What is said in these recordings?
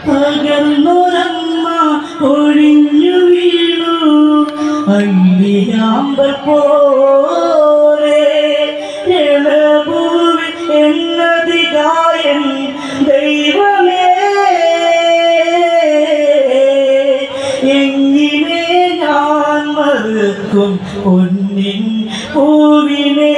തകർന്നൊരമ്മ ഒഴിഞ്ഞു വീണു അല്ലിയാമ്പൽ പോലെ എളഭൂവിൽ എന്നതികായൻ ദൈവമേ എങ്ങനെ ഞാൻ മറുക്കും പൊന്നിൻ പൂവിനെ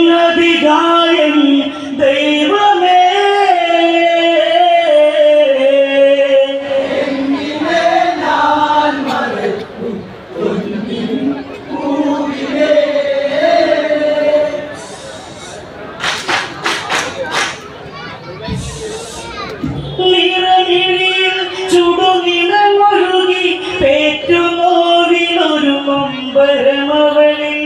എന്നതികായൻ ദൈവമേ എങ്ങനെ ഞാൻ മറക്കും പൊന്നിൻ പൂവിനെ നിറമിഴിയിൽ ചുടുനിലമൊഴുകി പേറ്റുനോവിനൊരു മമ്പരമവളിൽ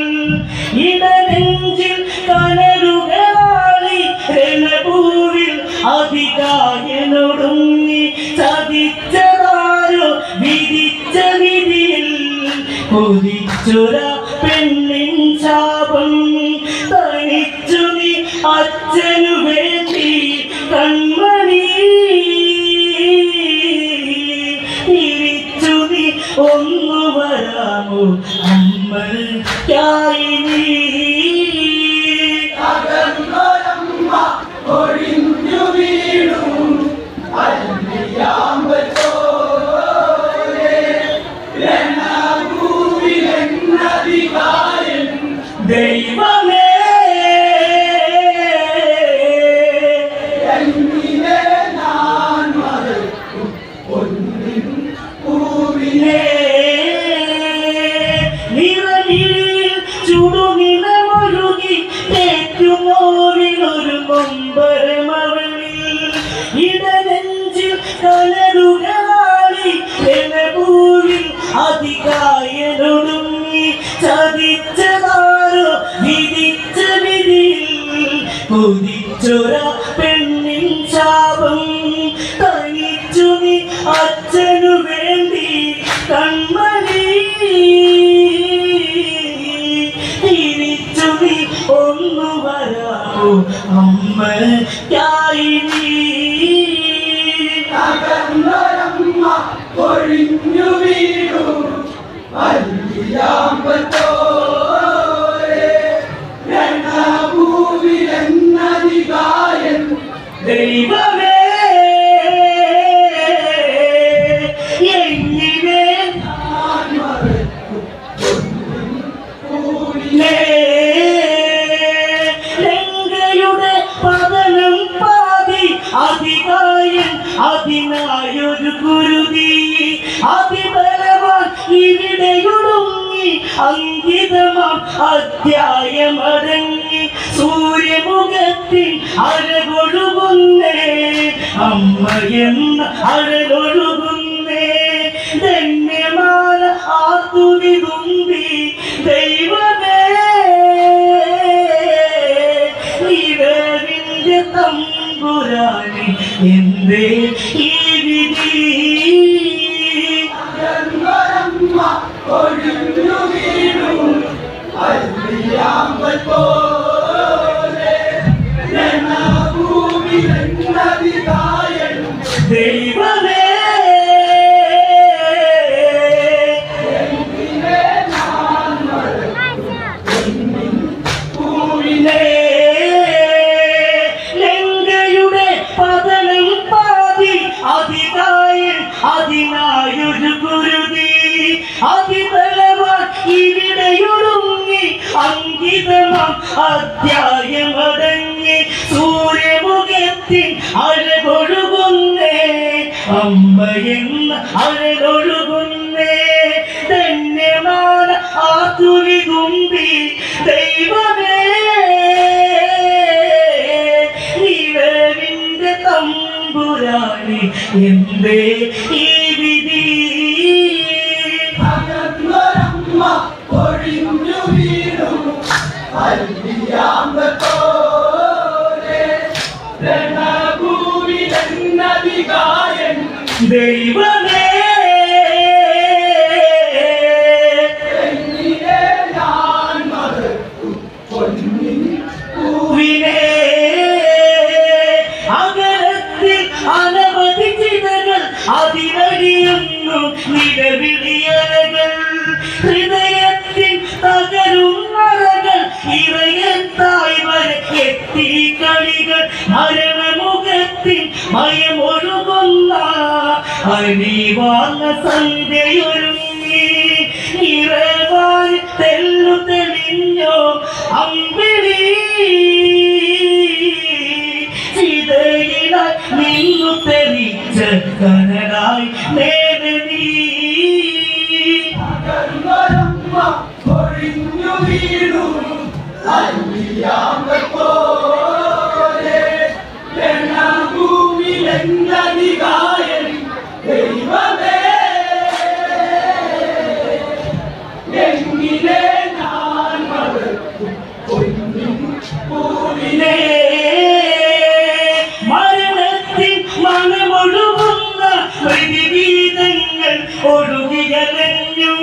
ഇടനെഞ്ചിൽ കനലുകളാളി രണഭൂവിൽ അതികായനൊടുങ്ങി ചതിച്ചതാരോ വിധിച്ച വിധിയിൽ കൊതിച്ചൊര പെണ്ണിൻ ശാപം തനിച്ചു നീ അച്ഛനു വേണ്ടി കൺമണി തിരിച്ചു നീ ഒന്നു വരാമോ അമ്മയ്ക്കായി നീ തകർന്നൊരമ്മ ഒഴിഞ്ഞു വീണു അല്ലിയാമ്പൽ പോലെ രണഭൂവിൽ എന്നതികായൻ ദൈവമേ എങ്ങനെ ഞാൻ മറക്കും പൊന്നിൻ പൂവിനെ നിറമിഴിയിൽ ചുടുനിലമൊഴുകി പേറ്റുനോവിനൊരു മമ്പരമവളിൽ ഇടനെഞ്ചിൽ കനലുകളാളി രണഭൂവിൽ അതികായനൊടുങ്ങി ചതിച്ചതാരോ വിധിച്ച വിധിയിൽ കൊതിച്ചൊര പെണ്ണിൻ ശാപം തനിച്ചു നീ അച്ഛനു വേണ്ടി കൺമണി തിരിച്ചു നീ ഒന്നു വരാമോ അമ്മയ്ക്കായി നീ തകർന്നൊരമ്മ ഒഴിഞ്ഞു വീണു അല്ലിയാമ്പൽ പോലെ രണഭൂവിൽ എന്നതികായൻ ദൈവമേ എങ്ങനെ ഞാൻ മറക്കും പൊന്നിൻ പൂവിനെ ലങ്കയുടെ പതനം പാതി അതികായൻ അതിനായൊരു കുരുതി അതിബലവാൻ ഇവിടെയൊടുങ്ങി അങ്കിതമാം അധ്യായമടങ്ങി സൂര്യമുഖത്തിൽ അഴകൊഴുകുന്നേ അമ്മയെന്ന അഴകൊഴുകുന്നേ ധന്യമാല ആത്തുതി തുമ്പി ദൈവമേ ഇരവിന്റെ തമ്പുരാനി എന്തേ ഈ വിധി തകർന്നൊരമ്മ ഒഴിഞ്ഞു വീണു അല്ലിയാമ്പൽ പോലെ രണഭൂവിൽ എന്നതികായൻ ദൈവമേ എങ്ങനെ ഞാൻ മറക്കും പൊന്നിൻ പൂവിനെ ലങ്കയുടെ പതനം പാതി അതികായൻ അതിനായൊരു കുരുതി അതിബലവാൻ ഇവിടെയൊടുങ്ങി അങ്കിതമാം അധ്യായമടങ്ങി സൂര്യമുഖത്തിൽ അഴകൊഴുകുന്നേ അമ്മയെന്ന അഴകൊഴുകുന്നേ ധന്യമാല ആതുരി തുമ്പി ദൈവമേ ഇരവിന്റെ തമ്പുരാനി എന്തേ ഈ വിധി തകർന്നൊരമ്മ ഒഴിഞ്ഞു വീണു അല്ലിയാമ്പൽ പോലെ രണഭൂവിൽ എന്നതികായൻ ദൈവമേ നിലവിളിയലകൾ ഹൃദയത്തിൻ തകരുന്നറകൾ ഇറയത്തായി വരെ എത്തി കളികൾ മരണമുഖത്തിൻ മയമൊഴുകുന്ന അണിവാർന്ന സന്ധ്യയൊരുങ്ങി ഇറവാൻ തെല്ലു തെളിഞ്ഞോ അമ്പിളി ചിതയിലായി നിന്നു തെളിച്ച കനലായി നേടി ഒഴിഞ്ഞു വീണു അല്ലിയാമത്തോരെ ഭൂമിയിലെന്നധികായൻ ദൈവമേ എങ്ങിനെ ഞാൻ പൂവിനെ മരണത്തിൻ മണമൊഴുകുന്ന പ്രതിഗീതങ്ങൾ ഒഴുകിയലഞ്ഞു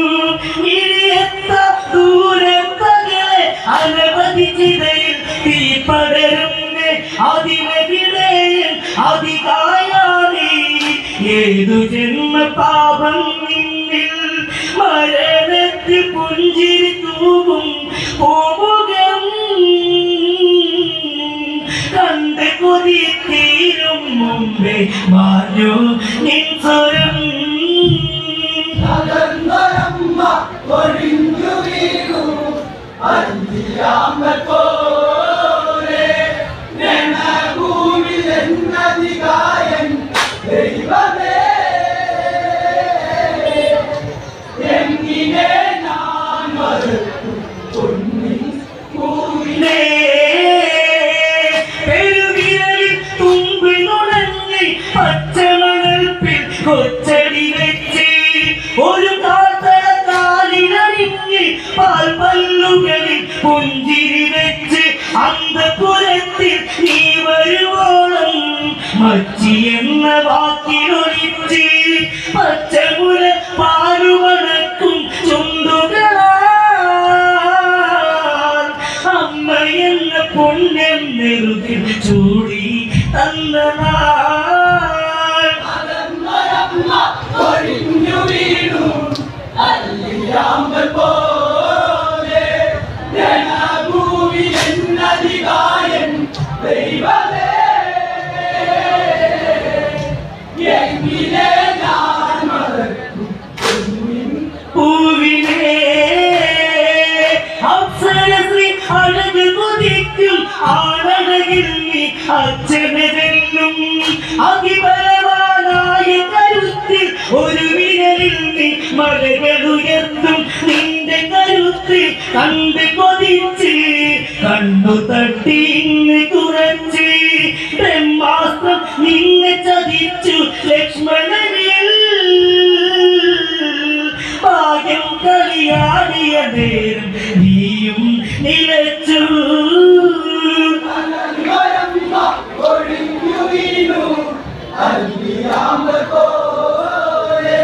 ഇരിയത്ത ദൂരത്തകളെ അനവധി ചിതയിൽ തീ പടരുന്നേ അതിനെതിരെയും അതികായാണി ഏതു ജന്മ പാപം നിന്നിൽ മരണത്തിൽ പുഞ്ചിരി തൂകും പൂമുഖം കണ്ട് കൊതി തീരും മുമ്പേ മാഞ്ഞു നിൻ സ്വരം തകർന്നൊരമ്മ ഒഴിഞ്ഞു വീണു അന്തിയാമത്തോരെ ഭൂമിയിലെന്നധികായൻ ദൈവമേ എങ്ങിനെ ഞാൻ മറുത്തു പൊന്നിൻ പൂവിനെ പെരുവിരലിൽ തുമ്പി നുണഞ്ഞ് പച്ചമണൽപ്പിൽ കൊച്ചടി വെച്ച് ഒരു കാത്തള കാലിലണിഞ്ഞ് പാൽ പല്ലുകളിൽ പുഞ്ചിരി വെച്ച് അന്തപുരത്തിൽ നീ വരുവോളം മച്ചി എന്ന വാക്കിലൊളിച്ച് പച്ചമുല പാലുമണക്കും ചുണ്ടുകളാൽ അമ്മ എന്ന പുണ്യം നെറുകിൽ ചൂടി തന്ന നാൾ തകർന്നൊരമ്മ ഒഴിഞ്ഞു വീണു അല്ലിയാമ്പൽ പോലെ ഭൂമിയിലെന്നധികായൻ ദൈവമേ എങ്ങിനെ ഞാൻ മറക്കും പൂവിനെ അപ്സരശ്രീ അഴക് കൊതിക്കും ആണഴകിൽ നീ അച്ഛനെ വെല്ലും അതിബലവാനായ കരുത്തിൽ ഒരു വിരലിൽ നീ മലകളുയർത്തും നിന്റെ കരുത്ത് കണ്ട് കൊതിച്ച് കണ്ണു തട്ടി ഇന്ന് കുറച്ച് ബ്രഹ്മാസ്ത്രം നിന്നെ ചതിച്ചു ലക്ഷ്മണനിൽ ഭാഗ്യം കളിയാടിയ നേരം നീയും നിലച്ചു തകർന്നൊരമ്മ ഒഴിഞ്ഞു വീണു അല്ലിയാമ്പൽ പോലെ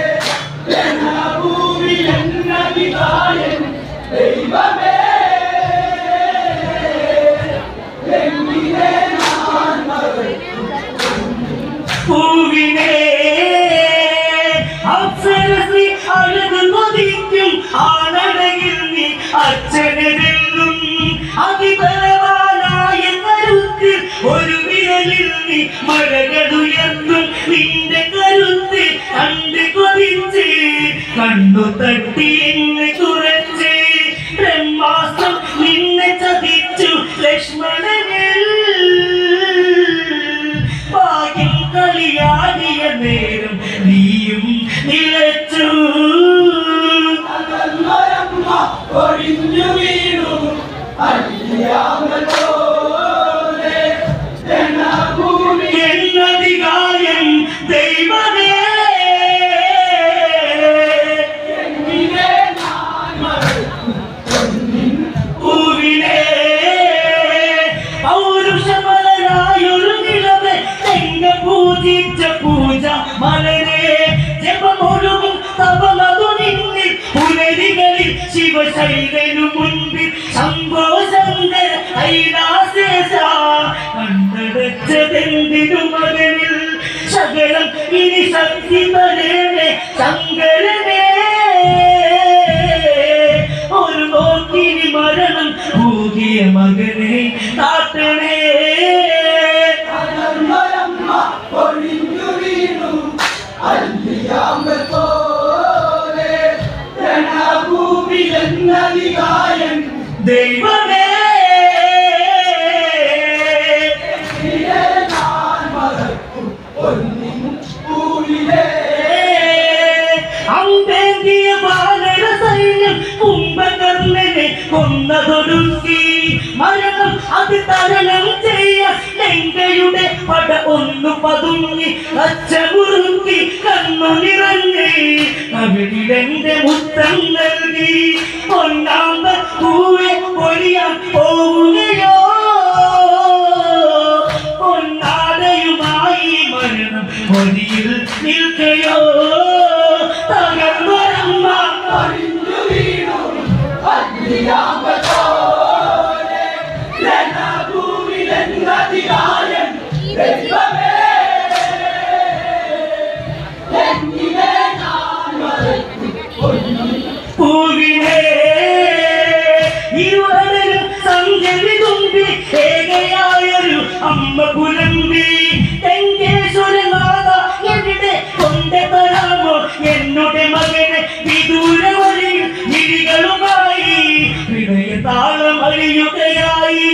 ഭൂമിയിലെന്നധികായൻ ദൈവമേ എങ്ങിനെ ഞാൻ മറക്കും പൂവിനെ അപ്സരശ്രീ അഴക് കൊതിക്കും ആണഴകിൽ നീ അച്ഛനെ വെല്ലും അതിബലവാനായ കരുത്തിൽ ഒരു വിരലിൽ നീ മഴകളുയർത്തും നിന്റെ കരുത്ത് കണ്ട് കൊതിച്ച് കണ്ണു തട്ടി ഇന്ന് കുറച്ച് ബ്രഹ്മാസ്ത്രം നിന്നെ ചതിച്ചു ലക്ഷ്മണനിൽ ഭാഗ്യം കളിയാടിയ നേരം നീയും നിലച്ചു തകർന്നൊരമ്മ ഒഴിഞ്ഞു വീണു അല്ലിയാമ്പൽ പോലെ എന്നധികാരം ദൈവമേ എങ്ങിനെ ഞാൻ മറക്കും പൂവിനെ പൗരുഷമലരായൊരു നിലവെ എങ്ങ പൂജിച്ച പൂജ മലരെ ജപമൊഴുകും തപമതു നിന്നിൽ പുലരികളിൽ ശിവശൈലനു മുൻപിൽ ശംഭോ ശങ്കര കൈലാസേശ കണ്ടടച്ചതെന്തിനു മകനിൽ ശകലം ഇനി ശക്തി തരേണേ ശങ്കര മകനെ കാട്ടണേ അനർമ്മരമ്മ ഒഴിഞ്ഞു വീണു അല്ലിയാമ്പൽ പോലെ രണഭൂമിയിലെന്നധികായൻ ദൈവമേ അമ്പേന്തിയ ബാലര സൈന്യം കുംഭകർണനെ കൊന്നതൊടുക്കി മരണം അത് തരണം ചെയ്യാൻ ലങ്കയുടെ പട ഒന്നു പതുങ്ങി അച്ചമുറുക്കി കണ്ണു നിറഞ്ഞ് കവിളിലെന്റെ മുത്തം നൽകി ഒന്നാമ പൂവെ പൊലിയാൻ പോവുകയോ പൊന്നാടയുമായി മരണം പൊലിയിൽ നിൽക്കയോ തകർന്നൊരമ്മ ഒഴിഞ്ഞു വീണു അല്ലിയാമ്പൽ പോലെ രണഭൂമിയിലെന്നധികായൻ ദൈവമേ എങ്ങനെ ഞാൻ മറക്കും പൂവിനെ ഇരുവരും സഞ്ചരി തുമ്പി ഏകയായൊരു അമ്മ പുലമ്പി തെങ്കേശ്വരനാഥ എവിടെ കൊണ്ടു തരാമോ എന്നുടെ മകനെ വിദൂര വഴിയിൽ വിളികളുമായി ഹൃദയ താളം അഴിയുകയായി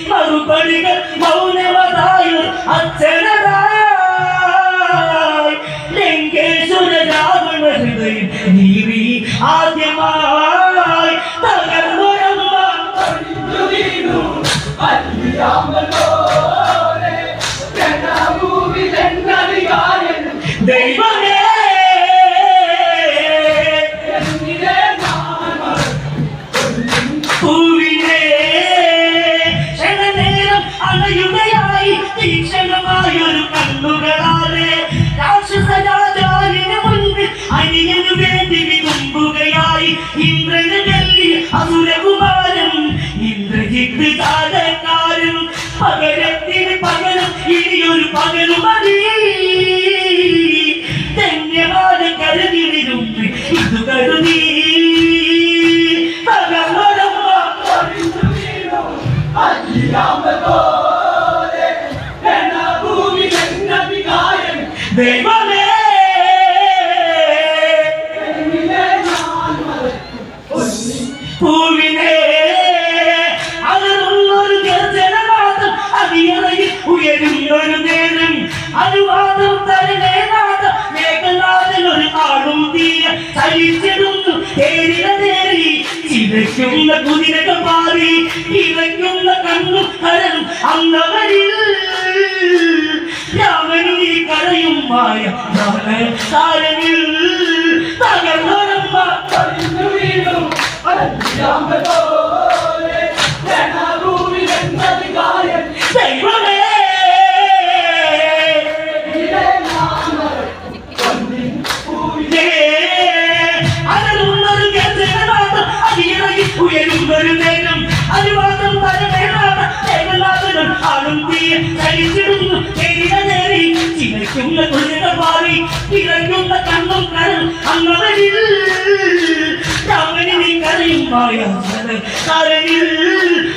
മറുപടികൾ മൗനവതായും അച്ഛനതായി ലങ്കേശ്വര രാവണ ഹൃദയം നീവി ആദ്യമായി തകർന്നൊരമ്മ ഒഴിഞ്ഞു വീണു അല്ലിയാമ്പൽ പോലെ രണഭൂമിയിലെന്നധികായൻ ദൈവമേ എങ്ങനെ ഞാൻ മറക്കും പൂവിനെ ക്ഷണനേരം അണയുകയായി തീക്ഷണമായൊരു കണ്ണുകളാലെ രാക്ഷസരാജാവിന് മുൻപിൽ അനിയനു വേണ്ടി വിതുമ്പുകയായി ഇന്ദ്രന് വെല്ലി അസുരകുമാരൻ ഇന്ദ്രജിത്ത് കാലക്കാരൻ പകരത്തിന് പകരം ഇനിയൊരു പകരു മതി ധന്യവാദ കരുതിരുമ്പി ഇത് കരുതി തകർന്നൊരമ്മ ഒഴിഞ്ഞു വീണു അല്ലിയാമ്പൽ പോലെ രണഭൂമിയിലെന്നധികായൻ ദൈവമേ എങ്ങനെ ഞാൻ മറക്കും പൂവിനെ അലറുന്നൊരു ഗർജനനാദം അടിയറയിൽ ഉയരുന്നൊരു നേരം അനുവാദം തരണേ നാഥ മേഘനാഥനൊരു ആളും തീയ ചലിച്ചിടുന്നു തേരി ചിതയ്ക്കുന്ന കുതിരകൾ മാറി ഇറയ്ക്കുന്ന കണ്ണും കരനും അന്നവരിൽ രാമനു ഈ കരയും മായ താരനിൽ തകർന്നൊരമ്മ ഒഴിഞ്ഞു വീണു അല്ലിയാമ്പൽ പോലെ രണഭൂമിയിലെന്നധികായൻ ദൈവമേ എങ്ങനെ ഞാൻ മറക്കും അലറുന്നൊരു ഗർജനനാദം അടിയറയിൽ ഉയരുന്നൊരു നേരം അനുവാദം തരണേനാഥ ഏകനാഥനും ആളും തീയ ചലിച്ചിടുന്നു നേരി ചിലയ്ക്കുന്ന കുതിരകൾ മാറി ഇറങ്ങുന്ന കണ്ണും കരൽ അന്നവരിൽ രാമനിൽ കരയും മായ കരനിൽ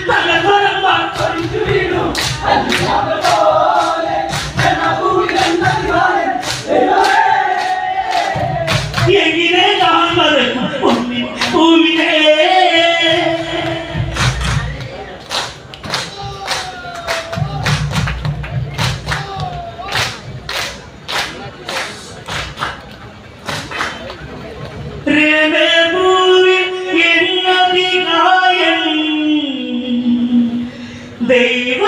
തകർന്നൊരമ്മ ഒഴിഞ്ഞു വീണു അല്ലിയാമ്പൽ പോലെ രണഭൂമിയിലെന്നധികായൻ ദൈവമേ എങ്ങനെ ഞാൻ മറക്കും ഭൂമിനെ ദൈവ